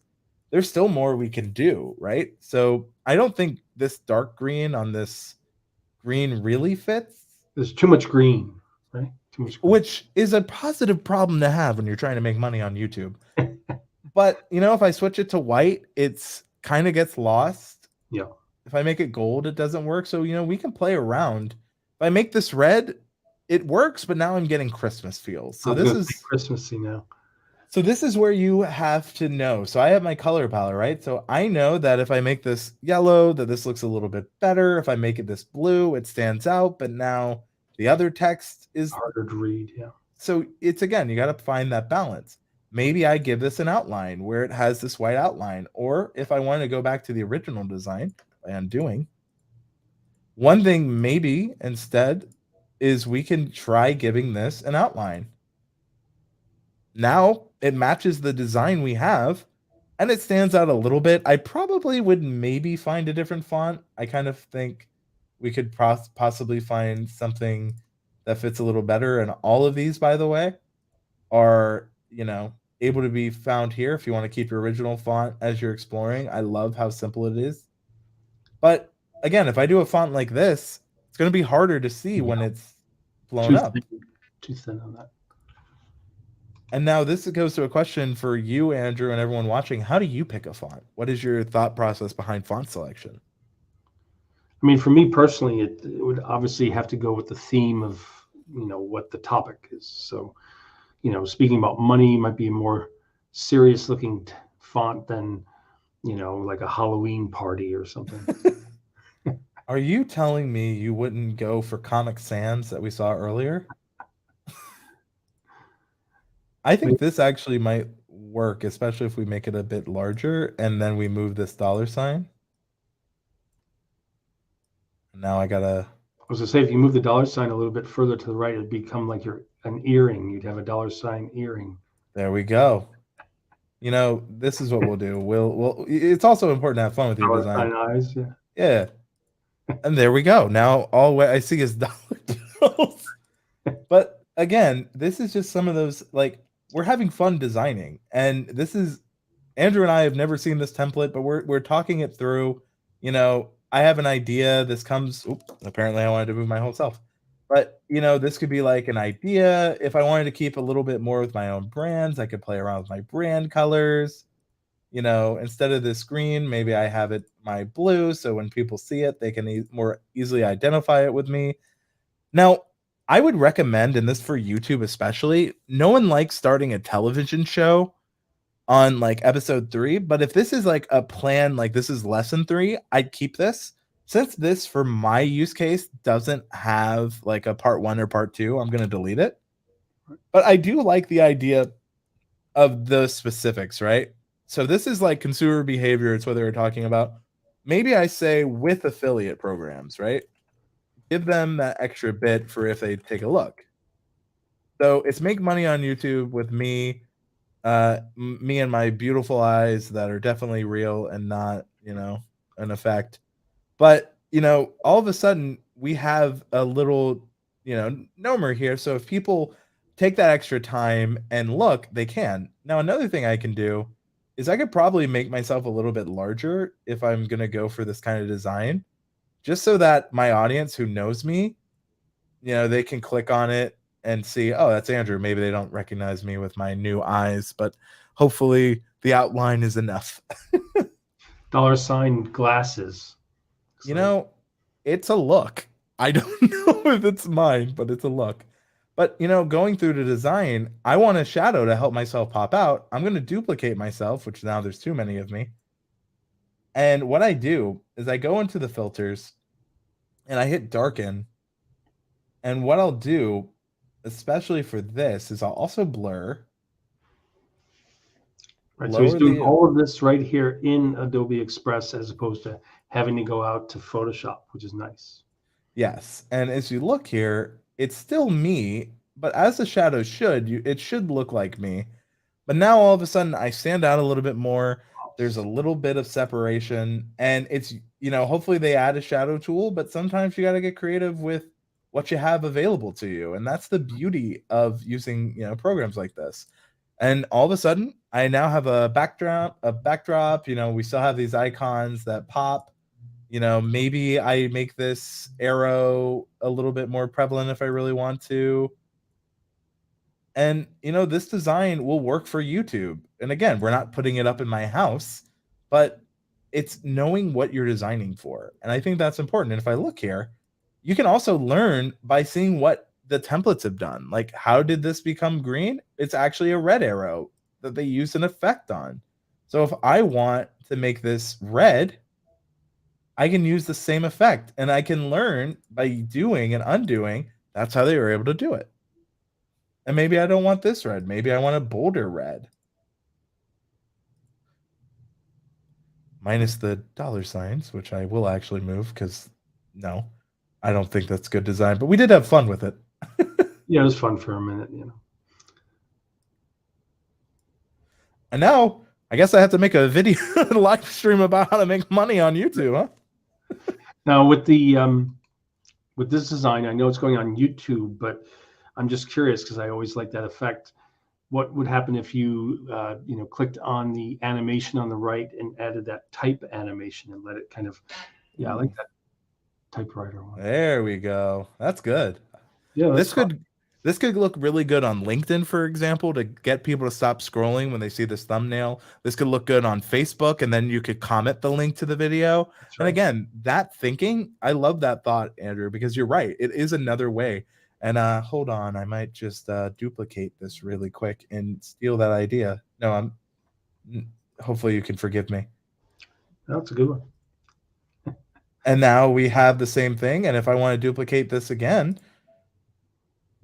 there's still more we can do, right? So I don't think this dark green on this green really fits. There's too much green, right? Too much green. Which is a positive problem to have when you're trying to make money on YouTube. But, if I switch it to white, it's kind of gets lost. Yeah. If I make it gold, it doesn't work. So, we can play around. If I make this red, it works, but now I'm getting Christmas feels. So this is Christmassy now. So this is where you have to know. So I have my color palette, right? So I know that if I make this yellow, that this looks a little bit better. If I make it this blue, it stands out. But now the other text is harder to read. Yeah. So it's, again, you got to find that balance. Maybe I give this an outline where it has this white outline. Or if I want to go back to the original design by undoing, one thing maybe instead is we can try giving this an outline. now it matches the design we have and it stands out a little bit. I probably would maybe find a different font. I kind of think we could possibly find something that fits a little better. And all of these, by the way, are, able to be found here if you want to keep your original font as you're exploring. I love how simple it is. But again, if I do a font like this, it's going to be harder to see when it's blown up. Too thin on that. And now this goes to a question for you, Andrew, and everyone watching. How do you pick a font? What is your thought process behind font selection? I mean, for me personally, it would obviously have to go with the theme of, what the topic is. So, speaking about money might be a more serious looking font than, like a Halloween party or something. Are you telling me you wouldn't go for Comic Sans that we saw earlier? I think this actually might work, especially if we make it a bit larger and then we move this $sign. Now I gotta. I was gonna say, if you move the $sign a little bit further to the right, it'd become like an earring. You'd have a $sign earring. There we go. This is what we'll do. We'll. It's also important to have fun with your design. Eyes, yeah. Yeah. And there we go. Now all I see is dollar bills. But again, this is just some of those, like, we're having fun designing, and this is Andrew and I have never seen this template, but we're talking it through. I have an idea. This comes. Apparently, I wanted to move my whole self. But, this could be like an idea. If I wanted to keep a little bit more with my own brands, I could play around with my brand colors. Instead of this green, maybe I have it my blue. So when people see it, they can more easily identify it with me. Now, I would recommend, and this for YouTube especially, no one likes starting a television show on like episode 3. But if this is like a plan, like this is lesson 3, I'd keep this. Since this, for my use case, doesn't have like a part 1 or part 2, I'm going to delete it. But I do like the idea of the specifics, right? So this is like consumer behavior. It's what they were talking about. Maybe I say with affiliate programs, right? Give them that extra bit for if they take a look. So it's make money on YouTube with me, me and my beautiful eyes that are definitely real and not, an effect. But, all of a sudden we have a little, nomer here. So if people take that extra time and look, they can. Now, another thing I can do is I could probably make myself a little bit larger if I'm going to go for this kind of design, just so that my audience who knows me, they can click on it and see, oh, that's Andrew. Maybe they don't recognize me with my new eyes, but hopefully the outline is enough. $sign glasses. It's a look. I don't know if it's mine, but it's a look. But, going through the design, I want a shadow to help myself pop out. I'm going to duplicate myself, which now there's too many of me. And what I do is I go into the filters and I hit darken. And what I'll do, especially for this, is I'll also blur. Right, so he's doing all of this right here in Adobe Express as opposed to having to go out to Photoshop, which is nice. Yes, and as you look here, it's still me, but as the shadow should, it should look like me. But now all of a sudden I stand out a little bit more. There's a little bit of separation, and it's, hopefully they add a shadow tool, but sometimes you got to get creative with what you have available to you. And that's the beauty of using, programs like this. And all of a sudden I now have a backdrop, we still have these icons that pop. Maybe I make this arrow a little bit more prevalent if I really want to. And, this design will work for YouTube. And again, we're not putting it up in my house, but it's knowing what you're designing for. And I think that's important. And if I look here, you can also learn by seeing what the templates have done. Like, how did this become green? It's actually a red arrow that they used an effect on. So if I want to make this red, I can use the same effect, and I can learn by doing and undoing. That's how they were able to do it. And maybe I don't want this red. Maybe I want a bolder red. Minus the $signs, which I will actually move because no, I don't think that's good design. But we did have fun with it. Yeah, it was fun for a minute, And now I guess I have to make a video live stream about how to make money on YouTube, huh? Now with this design, I know it's going on YouTube, but I'm just curious because I always like that effect. What would happen if you clicked on the animation on the right and added that type animation and let it kind of, yeah, I like that typewriter one. There we go. That's good. Yeah, that's This fun. could look really good on LinkedIn, for example, to get people to stop scrolling when they see this thumbnail. This could look good on Facebook, and then you could comment the link to the video. That's And right. again, that thinking, I love that thought, Andrew, because you're right. It is another way. And hold on, I might just duplicate this really quick and steal that idea. No, hopefully you can forgive me. That's a good one. And now we have the same thing. And if I want to duplicate this again,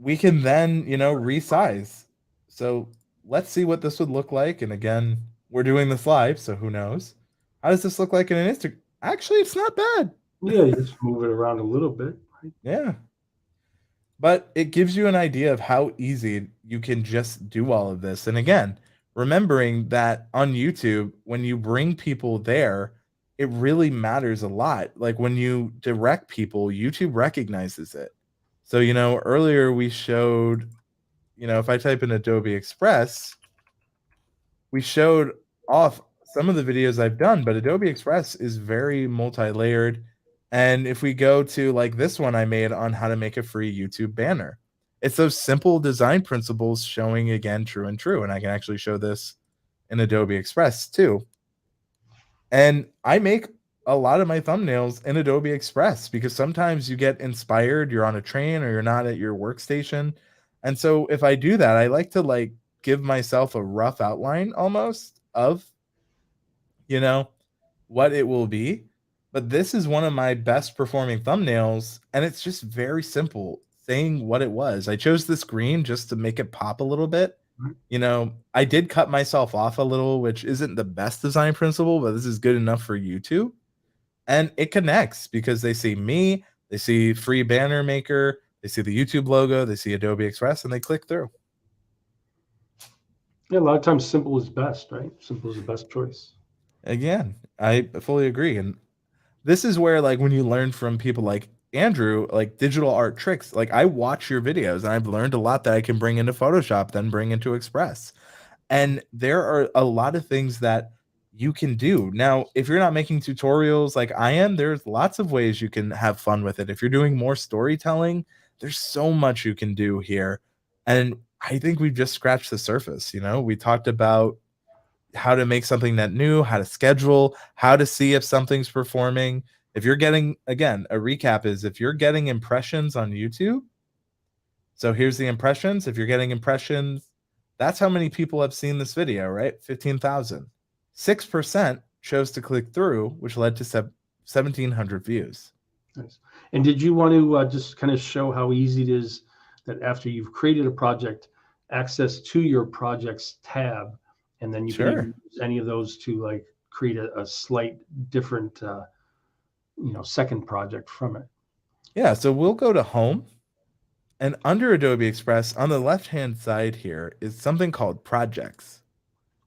we can then, resize. So let's see what this would look like. And again, we're doing this live, so who knows? How does this look like in an Instagram? Actually, it's not bad. Yeah, you just move it around a little bit. Right? Yeah. But it gives you an idea of how easy you can just do all of this. And again, remembering that on YouTube, when you bring people there, it really matters a lot. Like when you direct people, YouTube recognizes it. So, earlier we showed, if I type in Adobe Express, we showed off some of the videos I've done, but Adobe Express is very multi-layered. And if we go to like this one I made on how to make a free YouTube banner, it's those simple design principles showing again true and true. And I can actually show this in Adobe Express too. And I make a lot of my thumbnails in Adobe Express because sometimes you get inspired, you're on a train or you're not at your workstation. And so if I do that, I like to like give myself a rough outline almost of, you know, what it will be. But this is one of my best performing thumbnails and it's just very simple saying what it was. I chose this green just to make it pop a little bit. I did cut myself off a little, which isn't the best design principle, but this is good enough for YouTube. And it connects because they see me, they see free banner maker, they see the YouTube logo, they see Adobe Express, and they click through. Yeah, a lot of times simple is best, right? Simple is the best choice. Again, I fully agree. And this is where, like, when you learn from people like Andrew, like digital art tricks, like I watch your videos and I've learned a lot that I can bring into Photoshop, then bring into Express. And there are a lot of things that you can do. Now, if you're not making tutorials like I am, there's lots of ways you can have fun with it. If you're doing more storytelling, there's so much you can do here. And I think we've just scratched the surface. We talked about how to make something that new, how to schedule, how to see if something's performing. If you're getting, again, a recap is if you're getting impressions on YouTube, so here's the impressions. If you're getting impressions, that's how many people have seen this video, right? 15,000. 6% chose to click through, which led to 1,700 views. Nice. And did you want to just kind of show how easy it is that after you've created a project, access to your projects tab, and then you can even use any of those to like create a slight different, second project from it. Yeah, so we'll go to home. And under Adobe Express, on the left-hand side here is something called projects.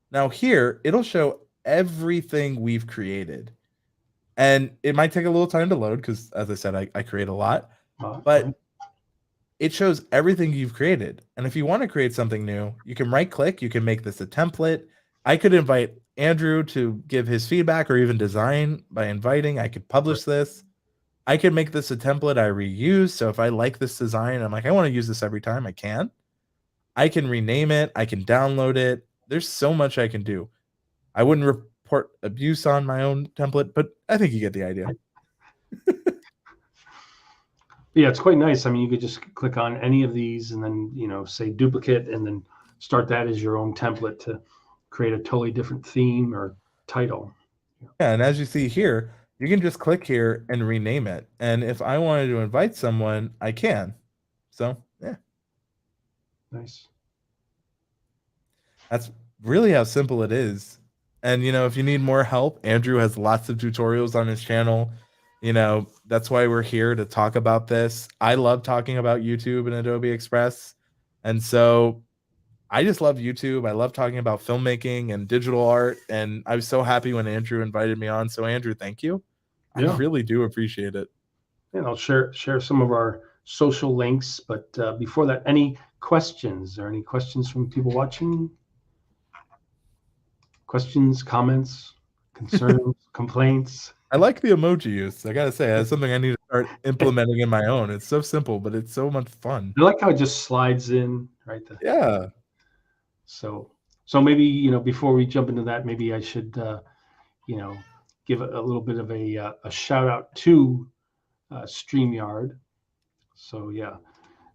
Now here, it'll show everything we've created. And it might take a little time to load because, as I said, I create a lot. But it shows everything you've created. And if you want to create something new, you can right-click. You can make this a template. I could invite Andrew to give his feedback or even design by inviting. I could publish this. I can make this a template I reuse. So if I like this design, I'm like, I want to use this every time, I can. I can rename it. I can download it. There's so much I can do. I wouldn't report abuse on my own template, but I think you get the idea. Yeah, it's quite nice. I mean, you could just click on any of these and then, say duplicate and then start that as your own template to create a totally different theme or title. Yeah, and as you see here, you can just click here and rename it. And if I wanted to invite someone, I can. So, yeah. Nice. That's really how simple it is. And, if you need more help, Andrew has lots of tutorials on his channel. That's why we're here to talk about this. I love talking about YouTube and Adobe Express. And so I just love YouTube. I love talking about filmmaking and digital art. And I was so happy when Andrew invited me on. So Andrew, thank you. I Yeah. really do appreciate it. And I'll share some of our social links. But before that, any questions? Or any questions from people watching? Questions, comments, concerns, complaints? I like the emoji use. I gotta say, that's something I need to start implementing in my own. It's so simple, but it's so much fun. I like how it just slides in, right? Yeah. So maybe before we jump into that, maybe I should give a little bit of a shout out to StreamYard. So yeah,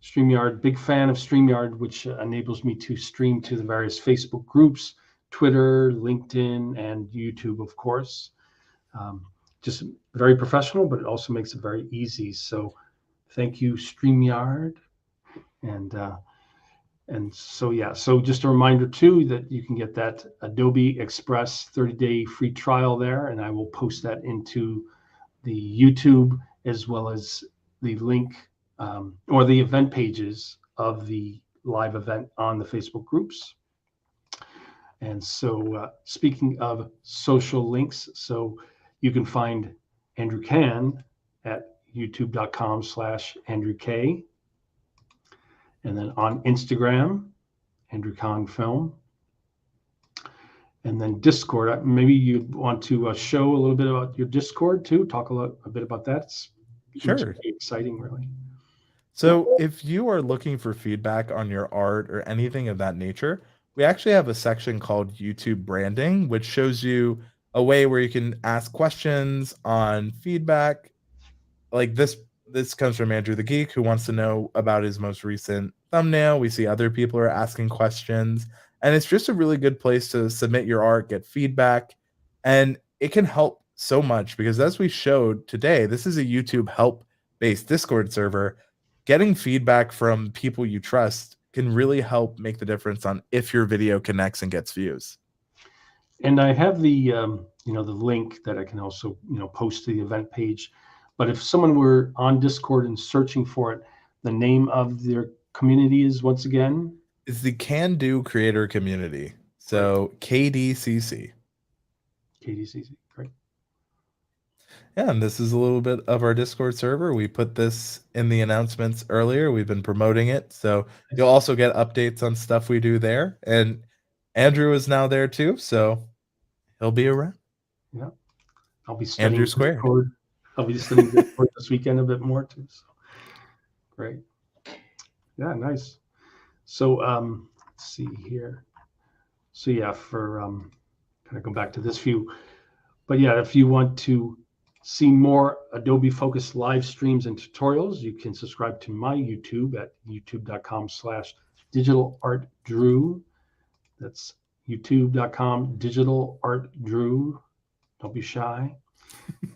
StreamYard, big fan of StreamYard, which enables me to stream to the various Facebook groups, Twitter, LinkedIn, and YouTube, of course. Just very professional, but it also makes it very easy. So thank you, StreamYard. And so, yeah, so just a reminder too that you can get that Adobe Express 30-day free trial there, and I will post that into the YouTube as well as the link or the event pages of the live event on the Facebook groups. And so, speaking of social links, so you can find Andrew Kan at youtube.com/AndrewK. And then on Instagram, Andrew Kahn Film. And then Discord. Maybe you'd want to show a little bit about your Discord too. Talk a bit about that. It's Sure. pretty exciting, really. So if you are looking for feedback on your art or anything of that nature, we actually have a section called YouTube branding, which shows you a way where you can ask questions on feedback. Like this comes from Andrew the Geek, who wants to know about his most recent thumbnail. We see other people are asking questions, and it's just a really good place to submit your art, get feedback, and it can help so much because as we showed today, this is a YouTube help based Discord server. Getting feedback from people you trust can really help make the difference on if your video connects and gets views. And I have the the link that I can also post to the event page. But if someone were on Discord and searching for it, the name of their community is once again is the Can Do Creator Community. So right. KDCC. KDCC, great. Yeah, and this is a little bit of our Discord server. We put this in the announcements earlier. We've been promoting it. So you'll also get updates on stuff we do there. And Andrew is now there too, so he'll be around. Yeah. I'll be studying Andrew Squared. Discord. I'll be studying Discord this weekend a bit more too. So great. Yeah, nice. So let's see here. So yeah, for kind of go back to this view. But yeah, if you want to see more Adobe focused live streams and tutorials, you can subscribe to my YouTube at youtube.com/digitalartdrew. That's youtube.com/digitalartdrew. Don't be shy.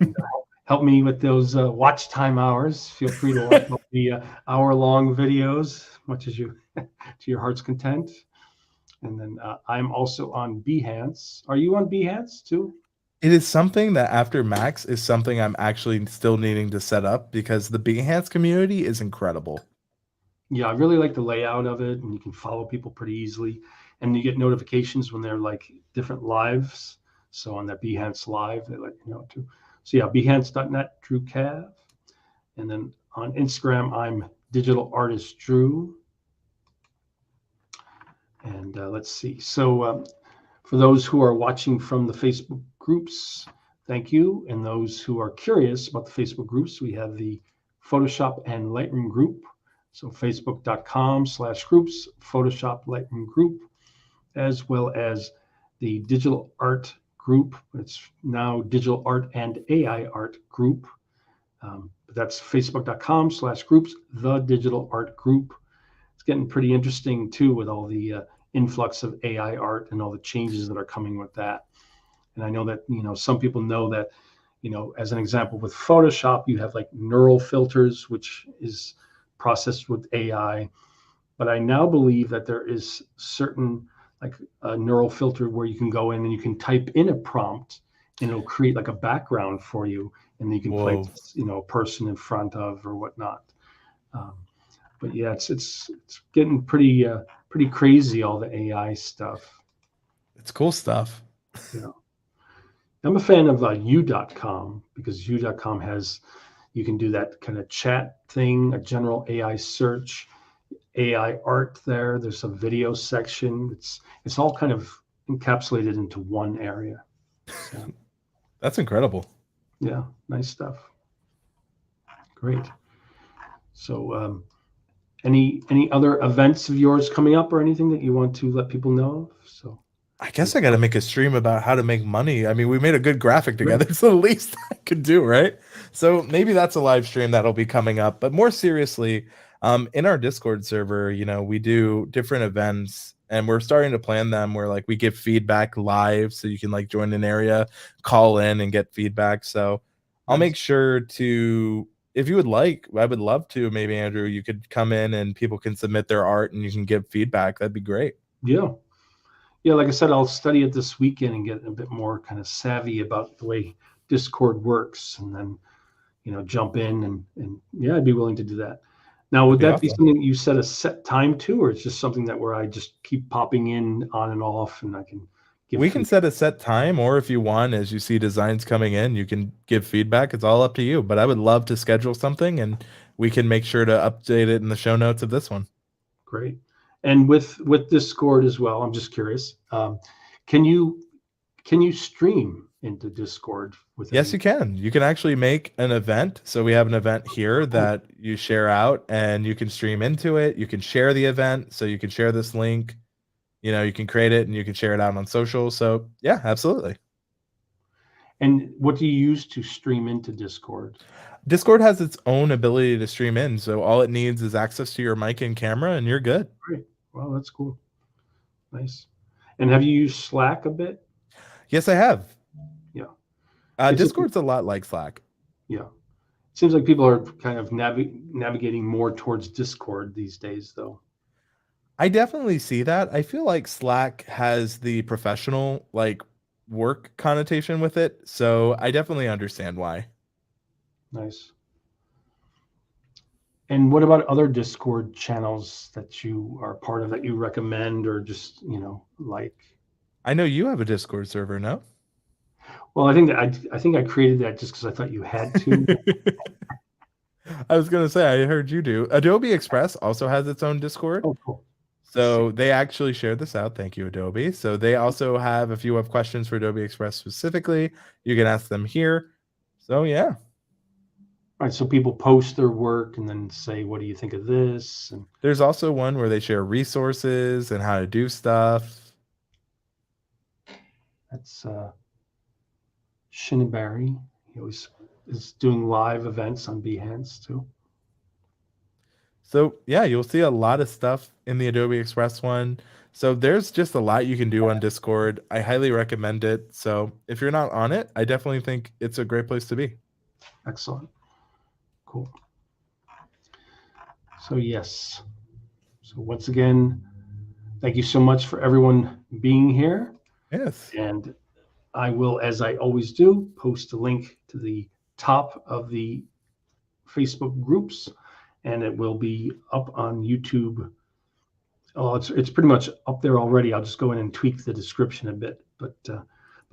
And, help me with those watch time hours. Feel free to watch the hour-long videos, much as you to your heart's content. And then I'm also on Behance. Are you on Behance too? It is something that after Max is something I'm actually still needing to set up because the Behance community is incredible. Yeah, I really like the layout of it, and you can follow people pretty easily. And you get notifications when they're like different lives. So on that Behance Live, they let you know too. So yeah, behance.net, Drew Cav. And then on Instagram, I'm Digital Artist Drew. And let's see. So for those who are watching from the Facebook groups, thank you. And those who are curious about the Facebook groups, we have the Photoshop and Lightroom group. So facebook.com/groups, Photoshop Lightroom group, as well as the Digital Art group. It's now Digital Art and AI Art group. But that's facebook.com/groups, the Digital Art group. It's getting pretty interesting too with all the influx of AI art and all the changes that are coming with that. And I know that some people know that as an example with Photoshop, you have like neural filters, which is processed with AI. But I now believe that there is certain like a neural filter where you can go in and you can type in a prompt and it'll create like a background for you, and then you can place a person in front of or whatnot. But yeah, it's getting pretty pretty crazy, all the AI stuff. It's cool stuff. Yeah. I'm a fan of u.com, because u.com has, you can do that kind of chat thing, a general AI search, AI art there. There's a video section. It's all kind of encapsulated into one area. So That's incredible. yeah, nice stuff. Great. So any other events of yours coming up or anything that you want to let people know of? So I guess I got to make a stream about how to make money. I mean, we made a good graphic together. It's the least I could do, right? So maybe that's a live stream that'll be coming up. But more seriously, in our Discord server, we do different events, and we're starting to plan them where like we give feedback live, so you can like join an area, call in, and get feedback. So I'll make sure to, if you would like, I would love to. Maybe Andrew, you could come in and people can submit their art, and you can give feedback. That'd be great. Yeah. Yeah, like I said, I'll study it this weekend and get a bit more kind of savvy about the way Discord works, and then, jump in and yeah, I'd be willing to do that. Now, would that be something you set a set time to, or it's just something that where I just keep popping in on and off and I can give We can set a set time, or if you want, as you see designs coming in, you can give feedback. It's all up to you, but I would love to schedule something, and we can make sure to update it in the show notes of this one. Great. And with Discord as well, I'm just curious. Can you stream into Discord with? Yes, you can. You can actually make an event. So we have an event here that you share out, and you can stream into it. You can share the event. So you can share this link. You can create it and you can share it out on social. So yeah, absolutely. And what do you use to stream into Discord? Discord has its own ability to stream in. So all it needs is access to your mic and camera, and you're good. Great. Well, that's cool. Nice. And have you used Slack a bit? Yes, I have. Yeah. Discord's a lot like Slack. Yeah. It seems like people are kind of navigating more towards Discord these days, though. I definitely see that. I feel like Slack has the professional work connotation with it. So I definitely understand why. Nice. And what about other Discord channels that you are part of that you recommend, or just, like? I know you have a Discord server, no? Well, I think I created that just because I thought you had to. I was gonna say, I heard you do. Adobe Express also has its own Discord. Oh, cool. So they actually shared this out. Thank you, Adobe. So they also have, if you have questions for Adobe Express specifically, you can ask them here. So yeah. Right, so people post their work and then say, "What do you think of this?" And there's also one where they share resources and how to do stuff. That's Shinibari. He always is doing live events on Behance too. So yeah, you'll see a lot of stuff in the Adobe Express one. So there's just a lot you can do on Discord. I highly recommend it. So if you're not on it, I definitely think it's a great place to be. Excellent. Cool. So yes. So once again, thank you so much for everyone being here. Yes. And I will, as I always do, post a link to the top of the Facebook groups, and it will be up on YouTube. Oh, it's pretty much up there already. I'll just go in and tweak the description a bit. But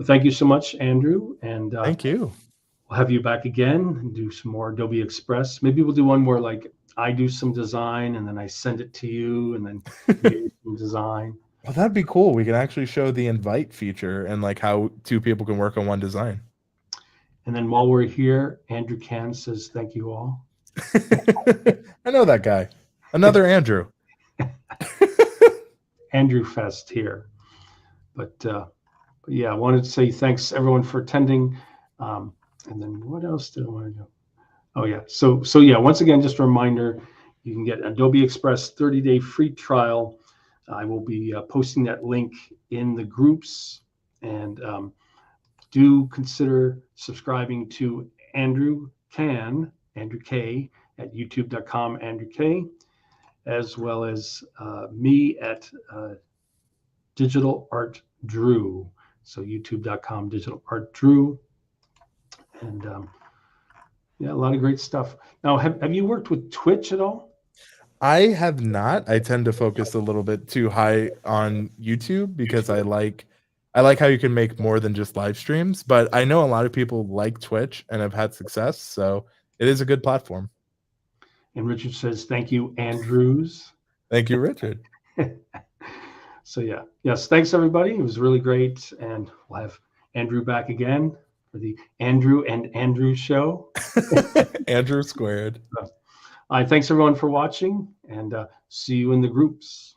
thank you so much, Andrew. And thank you. We'll have you back again and do some more Adobe Express. Maybe we'll do one where like I do some design and then I send it to you, and then you do some design. Well, that'd be cool. We can actually show the invite feature and like how two people can work on one design. And then while we're here, Andrew Kavanagh says, "Thank you all." I know that guy. Another Andrew. Andrew Fest here. But yeah, I wanted to say thanks everyone for attending. And then what else did I want to do? Oh yeah. So yeah, once again, just a reminder, you can get Adobe Express 30-day free trial. I will be posting that link in the groups, and do consider subscribing to Andrew K at youtube.com, Andrew K, as well as me at Digital Art Drew. So youtube.com, Digital Art Drew. And yeah, a lot of great stuff. Now, have you worked with Twitch at all? I have not. I tend to focus a little bit too high on YouTube because I like how you can make more than just live streams, but I know a lot of people like Twitch and have had success, so it is a good platform. And Richard says, thank you, Andrews. Thank you, Richard. So yeah, yes, thanks everybody. It was really great, and we'll have Andrew back again for the Andrew and Andrew show. Andrew squared. Thanks everyone for watching, and see you in the groups.